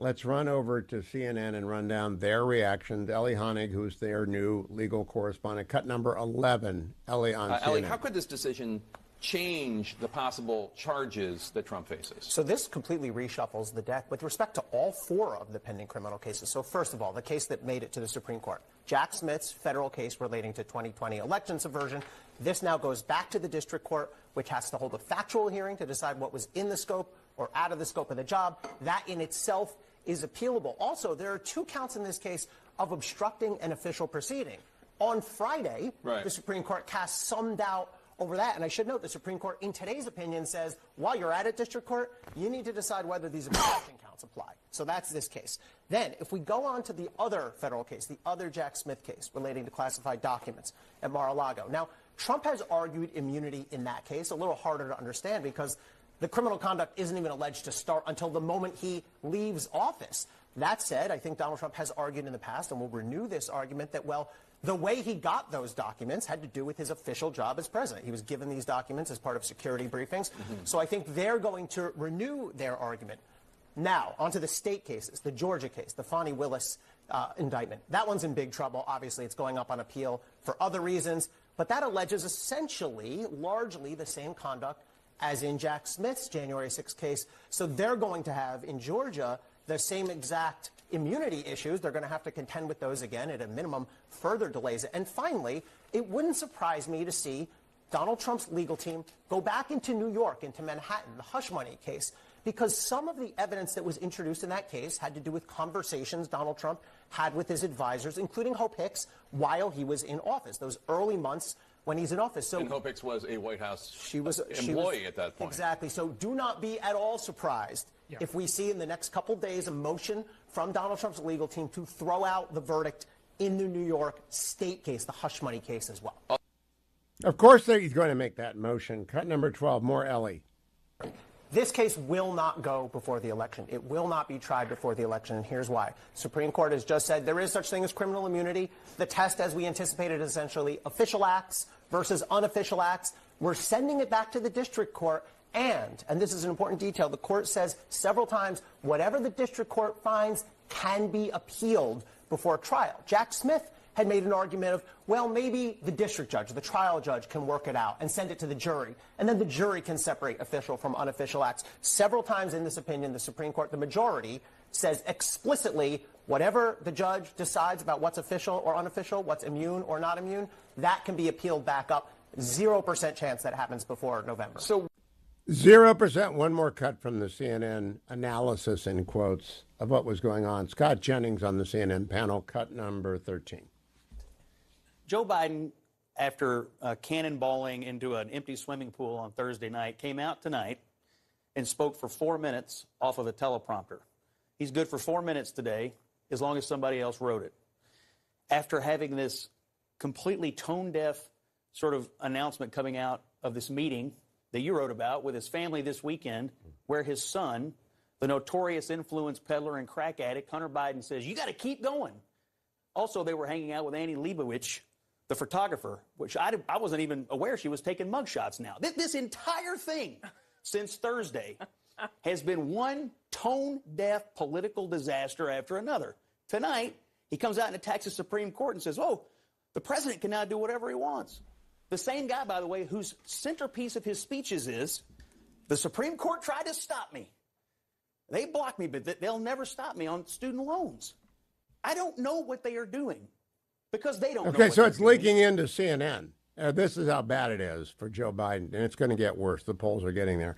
let's run over to CNN and run down their reactions. Ellie Honig, who's their new legal correspondent, cut number 11. Ellie on CNN. Ellie, how could this decision change the possible charges that Trump faces? So this completely reshuffles the deck with respect to all four of the pending criminal cases. So first of all, the case that made it to the Supreme Court, Jack Smith's federal case relating to 2020 election subversion. This now goes back to the district court, which has to hold a factual hearing to decide what was in the scope or out of the scope of the job. That in itself is appealable. Also, there are 2 counts in this case of obstructing an official proceeding. On Friday, the Supreme Court cast some doubt over that. And I should note the Supreme Court, in today's opinion, says while you're at it, district court, you need to decide whether these obstruction counts apply. So that's this case. Then, if we go on to the other federal case, the other Jack Smith case relating to classified documents at Mar-a-Lago. Now, Trump has argued immunity in that case, a little harder to understand because the criminal conduct isn't even alleged to start until the moment he leaves office. That said, I think Donald Trump has argued in the past, and will renew this argument, that, well, the way he got those documents had to do with his official job as president. He was given these documents as part of security briefings. So I think they're going to renew their argument. Now, onto the state cases, the Georgia case, the Fani Willis indictment. That one's in big trouble. Obviously, it's going up on appeal for other reasons. But that alleges essentially, largely, the same conduct as in Jack Smith's January 6th case. So they're going to have, in Georgia, the same exact immunity issues. They're going to have to contend with those again. At a minimum, further delays it. And finally, it wouldn't surprise me to see Donald Trump's legal team go back into New York, into Manhattan, the hush money case, because some of the evidence that was introduced in that case had to do with conversations Donald Trump had with his advisors, including Hope Hicks, while he was in office, those early months when he's in office. So, and Hope Hicks was a White House employee at that point. Exactly. So do not be at all surprised if we see in the next couple days a motion from Donald Trump's legal team to throw out the verdict in the New York state case, the hush money case as well. Of course he's going to make that motion. Cut number 12, more Ellie. This case will not go before the election. It will not be tried before the election, and here's why. Supreme Court has just said there is such thing as criminal immunity. The test, as we anticipated, is essentially official acts versus unofficial acts. We're sending it back to the district court, and this is an important detail, the court says several times, whatever the district court finds can be appealed before trial. Jack Smith had made an argument of, well, maybe the district judge, the trial judge, can work it out and send it to the jury, and then the jury can separate official from unofficial acts. Several times in this opinion, the Supreme Court, the majority, says explicitly whatever the judge decides about what's official or unofficial, what's immune or not immune, that can be appealed back up. 0% chance that happens before November. So 0%. One more cut from the CNN analysis, in quotes, of what was going on. Scott Jennings on the CNN panel, cut number 13. Joe Biden, after cannonballing into an empty swimming pool on Thursday night, came out tonight and spoke for 4 minutes off of a teleprompter. He's good for 4 minutes today, as long as somebody else wrote it. After having this completely tone-deaf sort of announcement coming out of this meeting that you wrote about with his family this weekend, where his son, the notorious influence peddler and crack addict, Hunter Biden, says, you got to keep going. Also, they were hanging out with Annie Leibovich, the photographer, which I wasn't even aware she was taking mugshots now. This entire thing since Thursday has been one tone-deaf political disaster after another. Tonight, he comes out and attacks the Supreme Court and says, oh, the president can now do whatever he wants. The same guy, by the way, whose centerpiece of his speeches is, the Supreme Court tried to stop me. They blocked me, but they'll never stop me on student loans. I don't know what they are doing because they don't know. Okay, so it's leaking into CNN. This is how bad it is for Joe Biden, and it's going to get worse. The polls are getting there.